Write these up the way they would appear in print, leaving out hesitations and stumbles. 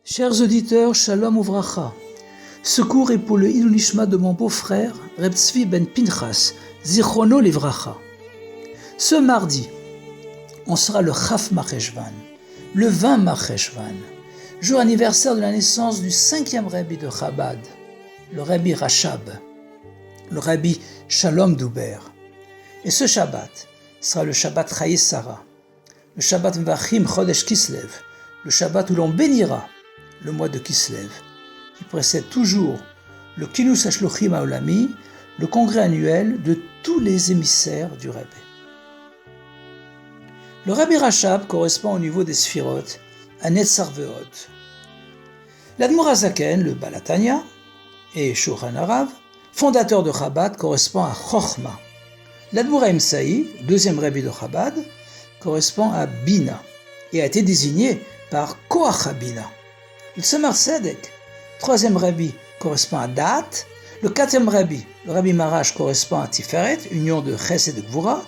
Chers auditeurs, Shalom Uvracha. Ce cours est pour le Ilou Nishma de mon beau-frère, Reb Tzvi ben Pinchas, Zichrono Livracha. Ce mardi, on sera le Chaf Marcheshvan, le 20 Marcheshvan, jour anniversaire de la naissance du 5e Rabbi de Chabad, le Rabbi Rashab, le Rabbi Shalom Duber. Et ce Shabbat sera le Shabbat Chayei Sarah, le Shabbat Mvachim Chodesh Kislev, le Shabbat où l'on bénira le mois de Kislev, qui précède toujours le Kinus Hashluchim Haolami, le congrès annuel de tous les émissaires du Rebbe. Le Rabbi Rashab correspond au niveau des Sphirot à Netzar Ve'od. L'Admor HaZaken, le Baal HaTanya, et Shulchan Arav, fondateur de Chabad, correspond à Chochma. L'Admor HaEmsaï, deuxième Rebbe de Chabad, correspond à Bina et a été désigné par Koach HaBina. Le Tzemar Tzedek, troisième Rabbi, correspond à Da'at. Le quatrième Rabbi, le Rabbi Marash, correspond à Tiferet, union de Chesed et de Gvura,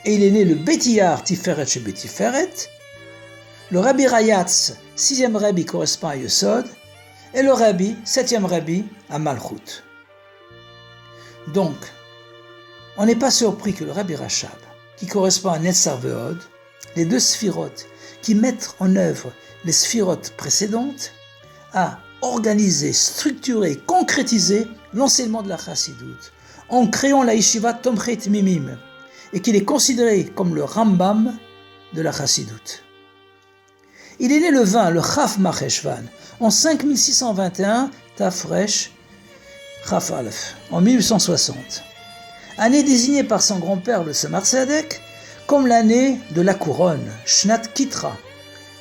et il est né le Betiyar Tiferet chez Betiferet. Le Rabbi Rayatz, sixième Rabbi, correspond à Yesod, et le Rabbi, septième Rabbi, à Malchut. Donc, on n'est pas surpris que le Rabbi Rashab, qui correspond à Netzar Ve'od, les deux sphirotes qui mettent en œuvre les sphirotes précédentes, a organisé, structuré, concrétisé l'enseignement de la Chassidoute en créant la Yeshiva Tomchet Mimim et qu'il est considéré comme le Rambam de la Chassidoute. Il est né le 20, le Chaf Marcheshvan, en 5621 Tafresh Chaf Aleph, en 1860. Année désignée par son grand-père le Tzemar Tzedek comme l'année de la couronne, Shnat Kitra.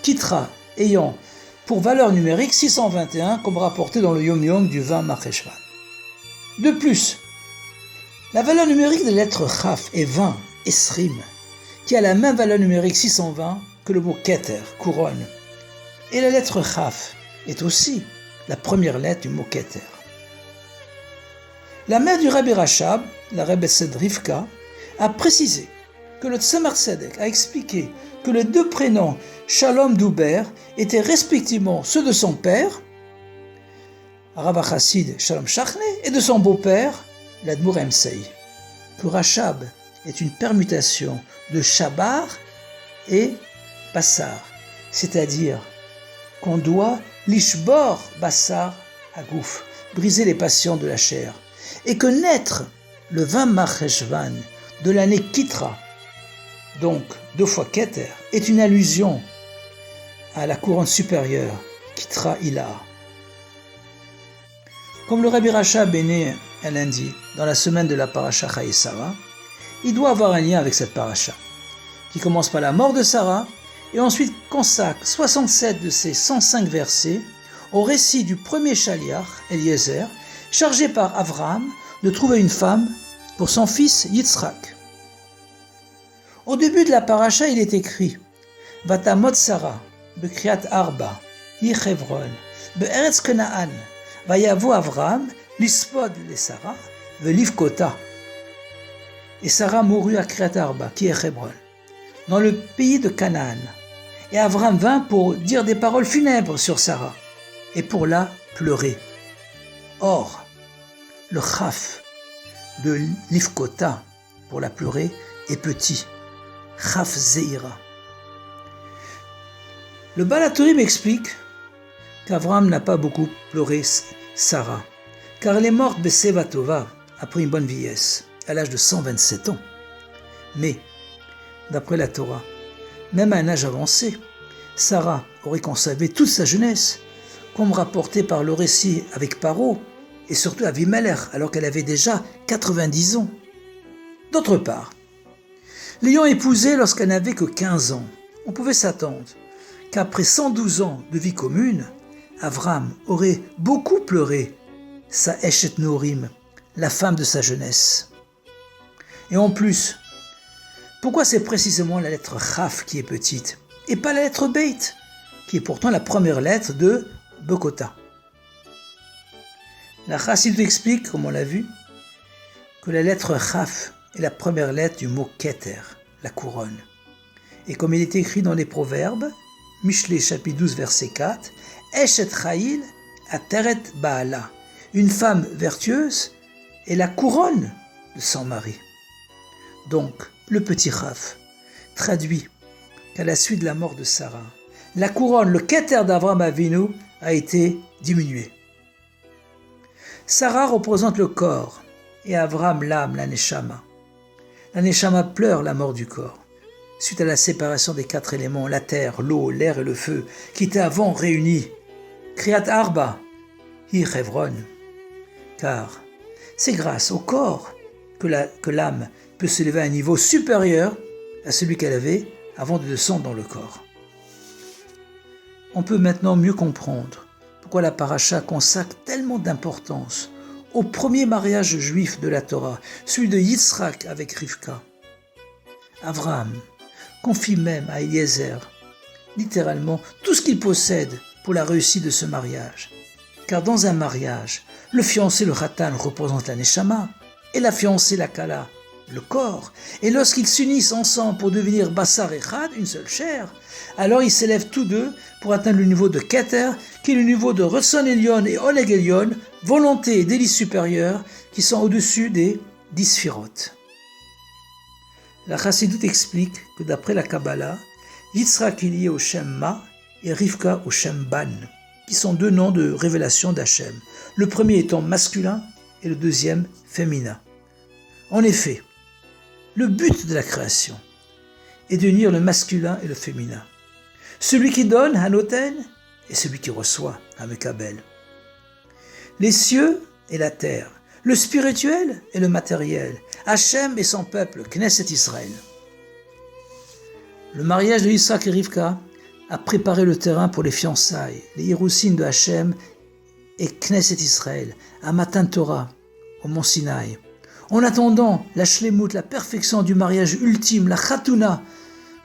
Kitra ayant pour valeur numérique 621 comme rapporté dans le Yom Yom du 20 Marcheshvan. De plus, la valeur numérique de la lettre Chaf est 20, Esrim, qui a la même valeur numérique 620 que le mot Keter, couronne. Et la lettre Chaf est aussi la première lettre du mot Keter. La mère du Rabbi Rashab, la Rebbesed Rivka, a précisé que le Tzemar Tzedek a expliqué que les deux prénoms Shalom Duber étaient respectivement ceux de son père, Rav HaChassid Shalom Shachne, et de son beau-père, l'Admor HaEmsaï. Que Rashab est une permutation de Shabar et Bassar, c'est-à-dire qu'on doit lishbor Bassar Agouf, briser les passions de la chair, et que naître le 20 Marcheshvan de l'année Kitra, donc 2 fois Keter, est une allusion à la couronne supérieure, Kitra Ila. Comme le Rabbi Rashab est né un lundi, dans la semaine de la paracha Chayei Sarah, il doit avoir un lien avec cette paracha, qui commence par la mort de Sarah, et ensuite consacre 67 de ses 105 versets au récit du premier Shaliach, Eliezer, chargé par Avraham de trouver une femme pour son fils Yitzhak. Au début de la paracha, il est écrit Vatamot Sarah, Bekriat Arba, Yechevron, Be'eretz Kenaan, Vayavo Avraham, Lispod le Sarah, Velivkota. Et Sarah mourut à Kriat Arba, qui est Hebron, dans le pays de Canaan. Et Avraham vint pour dire des paroles funèbres sur Sarah, et pour la pleurer. Or, le Chaf de Livkota, pour la pleurer, est petit. Chaf Zeira. Le Baal HaTurim explique qu'Avraham n'a pas beaucoup pleuré Sarah, car elle est morte Beseva Tova, après une bonne vieillesse, à l'âge de 127 ans. Mais, d'après la Torah, même à un âge avancé, Sarah aurait conservé toute sa jeunesse, comme rapporté par le récit avec Paro, et surtout Avimelech, alors qu'elle avait déjà 90 ans. D'autre part, l'ayant épousée lorsqu'elle n'avait que 15 ans, on pouvait s'attendre qu'après 112 ans de vie commune, Avraham aurait beaucoup pleuré sa Eshet Norim, la femme de sa jeunesse. Et en plus, pourquoi c'est précisément la lettre Chaf qui est petite, et pas la lettre Beit, qui est pourtant la première lettre de Bekota? La Chassidut explique, comme on l'a vu, que la lettre Chaf est la première lettre du mot Keter, la couronne. Et comme il est écrit dans les Proverbes, Michelet chapitre 12 verset 4, Eshet Chayil Ateret Baala, une femme vertueuse est la couronne de son mari. Donc, le petit Chaf traduit qu'à la suite de la mort de Sarah, la couronne, le Keter d'Avraham Avinu, a été diminuée. Sarah représente le corps et Avraham l'âme, la Neshama. La Neshama pleure la mort du corps, suite à la séparation des 4 éléments, la terre, l'eau, l'air et le feu, qui étaient avant réunis. Kriyat Arba, Hi Hebron. Car c'est grâce au corps que l'âme peut se lever à un niveau supérieur à celui qu'elle avait avant de descendre dans le corps. On peut maintenant mieux comprendre pourquoi la paracha consacre tellement d'importance au premier mariage juif de la Torah, celui de Yitzhak avec Rivka. Avraham confie même à Eliezer, littéralement, tout ce qu'il possède pour la réussite de ce mariage. Car dans un mariage, le fiancé, le Khatan, représente la Neshama, et la fiancée, la Kala, le corps. Et lorsqu'ils s'unissent ensemble pour devenir Bassar Echad, une seule chair, alors ils s'élèvent tous deux pour atteindre le niveau de Keter, qui est le niveau de Rotson Elyon et Oleg Elyon, volonté et délice supérieures, qui sont au-dessus des 10 Sphirot. La Chassidut explique que d'après la Kabbalah, Yitzhak est lié au Shem Ma et Rivka au Shem Ban, qui sont 2 noms de révélation d'Hachem, le premier étant masculin et le deuxième féminin. En effet, le but de la création est d'unir le masculin et le féminin. Celui qui donne, Hanoten, et celui qui reçoit, Hamekabel. Les cieux et la terre, le spirituel et le matériel, Hachem et son peuple, Knesset Israël. Le mariage de Yitzhak et Rivka a préparé le terrain pour les fiançailles, les Hirousim de Hachem et Knesset Israël, à Matan Torah, au Mont Sinaï. En attendant la shlemut, la perfection du mariage ultime, la Khatouna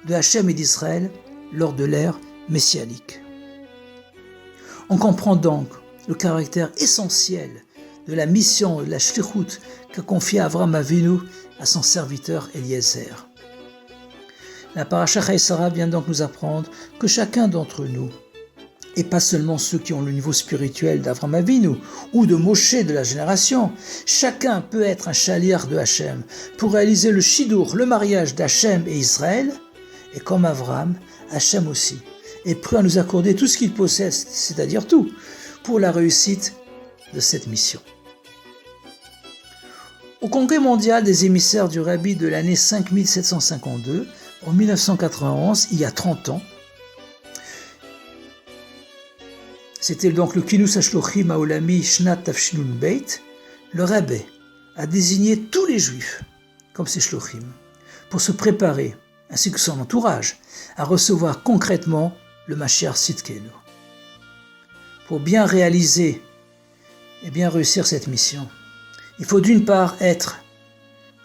de Hachem et d'Israël lors de l'ère messianique. On comprend donc le caractère essentiel de la mission, de la shlichut qu'a confié Avraham Avinu à son serviteur Eliezer. La paracha Chayei vient donc nous apprendre que chacun d'entre nous, et pas seulement ceux qui ont le niveau spirituel d'Avraham Avinu ou de Moshe de la génération, chacun peut être un shaliach de Hachem pour réaliser le shidur, le mariage d'Hachem et Israël, et comme Avraham, Hachem aussi est prêt à nous accorder tout ce qu'il possède, c'est-à-dire tout, pour la réussite de cette mission. Au Congrès mondial des émissaires du Rabbi de l'année 5752, en 1991, il y a 30 ans, c'était donc le Kinus HaShlochim Haolami Shnat Tafshinun Beit, le Rabbi a désigné tous les Juifs comme ses Shlochim pour se préparer, ainsi que son entourage, à recevoir concrètement le Mashiach Tzidkenu. Pour bien réaliser et bien réussir cette mission, il faut d'une part être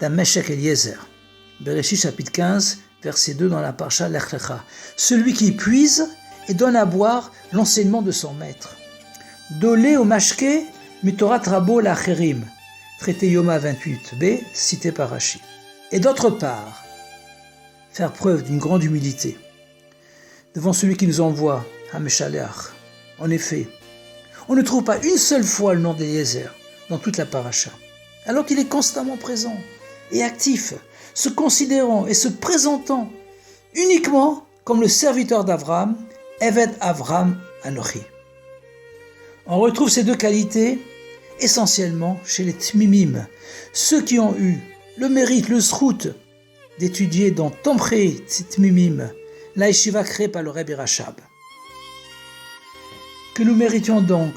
d'un Meshech Eliezer, Bereshit chapitre 15, verset 2 dans la Parsha Lech Lecha, celui qui puise et donne à boire l'enseignement de son maître. Dolé au mashke mitorat rabo l'acherim, traité Yoma 28b, cité par Rashi. Et d'autre part, faire preuve d'une grande humilité devant celui qui nous envoie, Hameshaleach. En effet, on ne trouve pas une seule fois le nom d'Eliezer dans toute la paracha, alors qu'il est constamment présent et actif, se considérant et se présentant uniquement comme le serviteur d'Avraham, Evet Avraham Anochi. On retrouve ces 2 qualités essentiellement chez les Tmimim, ceux qui ont eu le mérite, le zchut d'étudier dans Tomchei Tmimim, la yeshiva créée par le Rebbe Rashab. Que nous méritions donc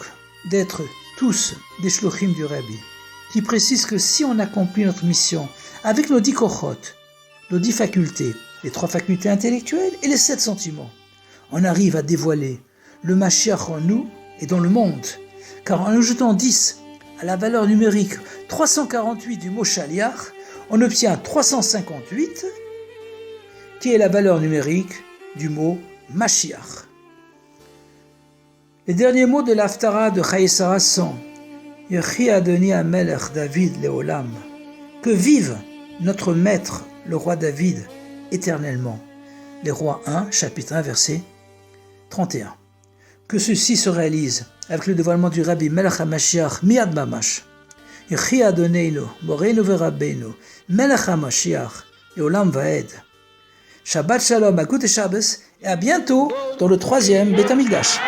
d'être tous des shlochim du Rebbe, qui précise que si on accomplit notre mission avec nos 10 kochot, nos 10 facultés, les 3 facultés intellectuelles et les 7 sentiments, on arrive à dévoiler le Mashiach en nous et dans le monde. Car en ajoutant 10 à la valeur numérique 348 du mot Shaliach, on obtient 358, qui est la valeur numérique du mot Mashiach. Les derniers mots de l'Haftara de Chayei Sarah sont Yechi Adoni HaMelech David Leolam, que vive notre maître, le roi David, éternellement. Les rois 1, chapitre 1, verset 31. Que ceci se réalise avec le dévoilement du Rabbi Melech HaMashiach Miad Mamash. Yechi Adoneinu, Moreinu Verabbeinu, Melech HaMashiach et Olam Vaed. Shabbat Shalom, Akut et Shabbos, et à bientôt dans le 3e Beth Amikdash.